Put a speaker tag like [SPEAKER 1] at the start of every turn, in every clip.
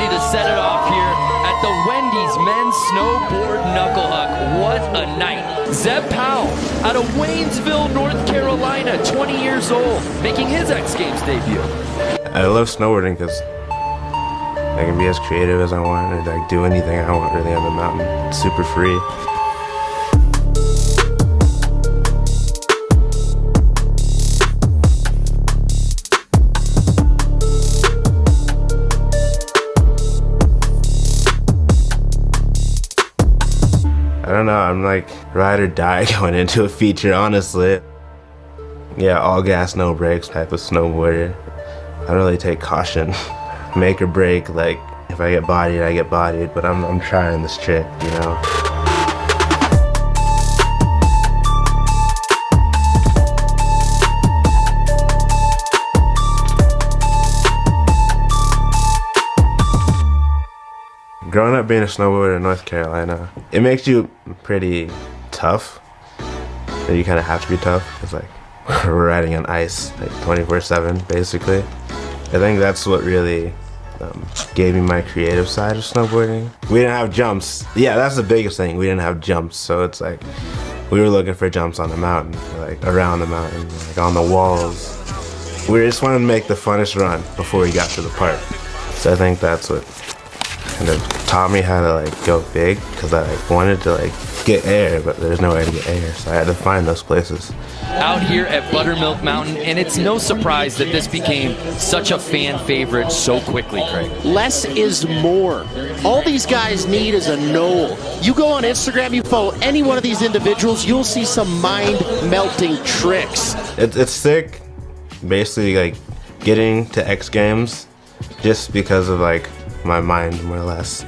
[SPEAKER 1] ready to set it off here at the Wendy's Men's Snowboard Knuckle Huck. What a night. Zeb Powell out of Waynesville, North Carolina, 20 years old, making his X Games debut.
[SPEAKER 2] I love snowboarding because I can be as creative as I want and like do anything I want really on the mountain. It's super free. I don't know, I'm like ride or die going into a feature, honestly. Yeah, all gas, no brakes type of snowboarder. I don't really take caution. Make or break, like if I get bodied, I get bodied, but I'm trying this trick, you know? Growing up being a snowboarder in North Carolina, it makes you pretty tough. You kind of have to be tough. It's like we're riding on ice like 24/7 basically. I think that's what really gave me my creative side of snowboarding. We didn't have jumps. Yeah, that's the biggest thing. We didn't have jumps, so it's like we were looking for jumps on the mountain, like around the mountain, like on the walls. We just wanted to make the funnest run before we got to the park. So I think that's what kind of taught me how to like go big, because I like wanted to like get air, but there's no way to get air, so I had to find those places.
[SPEAKER 1] Out here at Buttermilk Mountain, and it's no surprise that this became such a fan favorite so quickly, Craig.
[SPEAKER 3] Less is more. All these guys need is a knoll. You go on Instagram, you follow any one of these individuals, you'll see some mind-melting tricks.
[SPEAKER 2] It's sick, basically like getting to X Games just because of like my mind, more or less.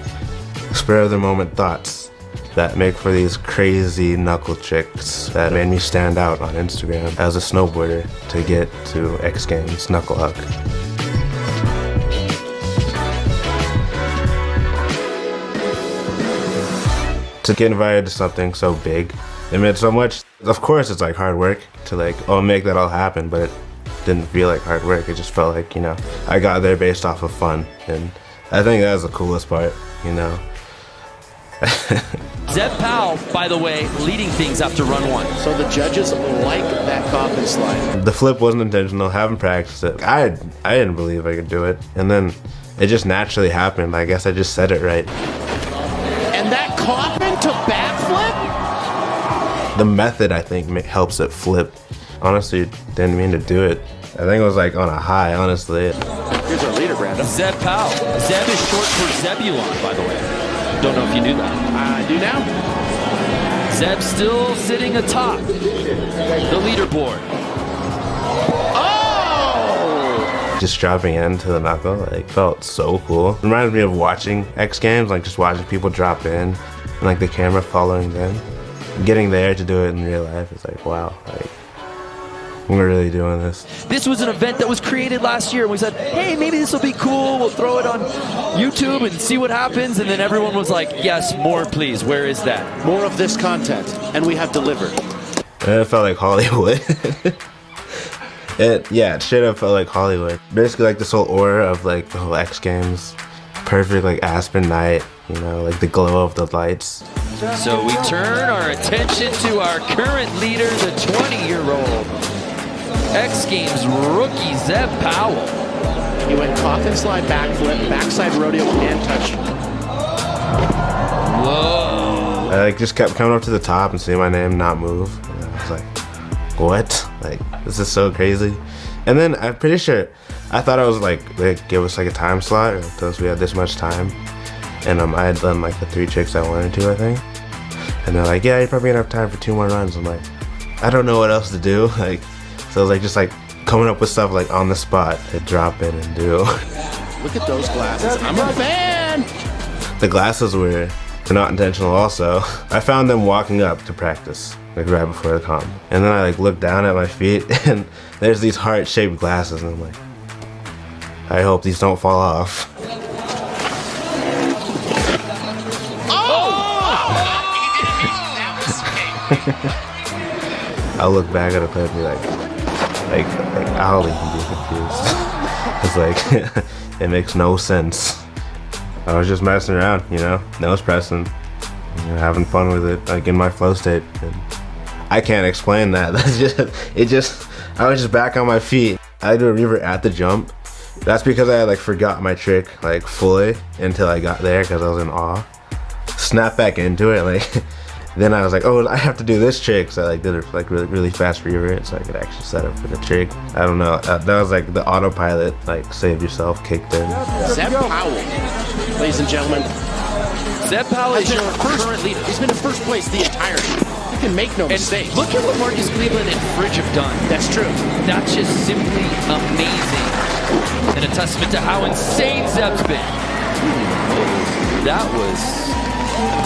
[SPEAKER 2] Spur of the moment thoughts that make for these crazy knuckle tricks that made me stand out on Instagram as a snowboarder to get to X Games Knuckle Huck. To get invited to something so big, it meant so much. Of course it's like hard work to like, oh, make that all happen, but it didn't feel like hard work. It just felt like, you know, I got there based off of fun, and I think that was the coolest part, you know.
[SPEAKER 1] Zeb Powell, by the way, leading things after run one.
[SPEAKER 3] So the judges like that coffin slide.
[SPEAKER 2] The flip wasn't intentional, haven't practiced it. I didn't believe I could do it, and then it just naturally happened. I guess I just said it right.
[SPEAKER 3] And that coffin to backflip?
[SPEAKER 2] The method, I think, helps it flip. Honestly, didn't mean to do it. I think it was like on a high, honestly.
[SPEAKER 3] Here's our leader, Brandon.
[SPEAKER 1] Zeb Powell. Zeb is short for Zebulon, by the way. Don't know if you knew that.
[SPEAKER 3] I do now.
[SPEAKER 1] Zeb still sitting atop the leaderboard.
[SPEAKER 3] Oh!
[SPEAKER 2] Just dropping into the knuckle, like, felt so cool. It reminded me of watching X Games, like just watching people drop in and like the camera following them. Getting there to do it in real life is like, wow, like, we're really doing this.
[SPEAKER 1] This was an event that was created last year, and we said, hey, maybe this will be cool. We'll throw it on YouTube and see what happens. And then everyone was like, yes, more, please. Where is that?
[SPEAKER 3] More of this content, and we have delivered.
[SPEAKER 2] And it felt like Hollywood. It should have felt like Hollywood. Basically like this whole aura of like the whole X Games. Perfect like Aspen night, you know, like the glow of the lights.
[SPEAKER 1] So we turn our attention to our current leader, the 20-year-old X Games rookie, Zeb Powell.
[SPEAKER 3] He went coffin slide backflip, backside rodeo, and touch.
[SPEAKER 1] Whoa.
[SPEAKER 2] I like just kept coming up to the top and seeing my name not move. And I was like, what? Like, this is so crazy. And then I'm pretty sure, I thought I was like they give us like a time slot, or tell us we had this much time. And I had done like the 3 tricks I wanted to, I think. And they're like, yeah, you're probably gonna have time for 2 more runs. I'm like, I don't know what else to do. Like, so I was like just like coming up with stuff like on the spot to drop in and do.
[SPEAKER 3] Look at those glasses. I'm a fan!
[SPEAKER 2] The glasses were not intentional also. I found them walking up to practice, like right before the comp. And then I like looked down at my feet and there's these heart-shaped glasses, and I'm like, I hope these don't fall off. I'll look back at a clip and be like Ollie can be confused. It's like, it makes no sense. I was just messing around, you know, nose pressing, you know, having fun with it, like in my flow state. And I can't explain that. I was just back on my feet. I do a revert at the jump. That's because I like forgot my trick like fully until I got there because I was in awe. Snap back into it, like then I was like, oh, I have to do this trick. So I like did it like really fast revert so I could actually set up for the trick. I don't know. That was like the autopilot, like save yourself kicked in.
[SPEAKER 3] Zeb Powell, ladies and gentlemen.
[SPEAKER 1] Zeb Powell is your
[SPEAKER 3] current leader. He's been in first place the entirety. You can make no mistake.
[SPEAKER 1] Look at what Marcus Cleveland and Fridge have done.
[SPEAKER 3] That's true.
[SPEAKER 1] That's just simply amazing. And a testament to how insane Zeb's been. That was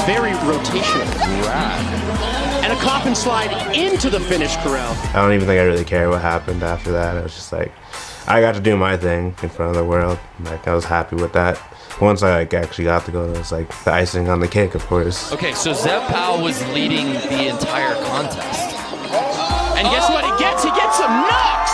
[SPEAKER 3] very rotational.
[SPEAKER 1] Rad.
[SPEAKER 3] And a coffin slide into the finish, Corral.
[SPEAKER 2] I don't even think I really care what happened after that. I was just like, I got to do my thing in front of the world. Like, I was happy with that. Once I like actually got to go, it was like the icing on the cake, of course.
[SPEAKER 1] Okay, so Zeb Powell was leading the entire contest.
[SPEAKER 3] And guess what he gets? He gets some knocks!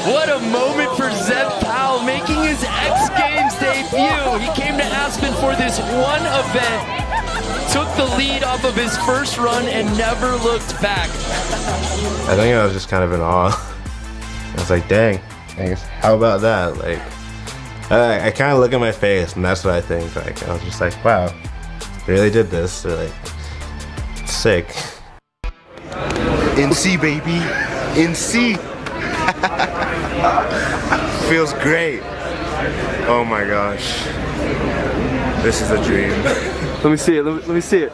[SPEAKER 1] What a moment for Zeb Powell making his X Games debut. He came to Aspen for this one event, took the lead off of his first run, and never looked back.
[SPEAKER 2] I think I was just kind of in awe. I was like, dang, how about that? Like, I kind of look at my face, and that's what I think. Like, I was just like, wow, really did this. So, like, it's sick.
[SPEAKER 4] NC, baby. NC. Feels great. Oh my gosh. This is a dream.
[SPEAKER 5] Let me see it. Let me see it.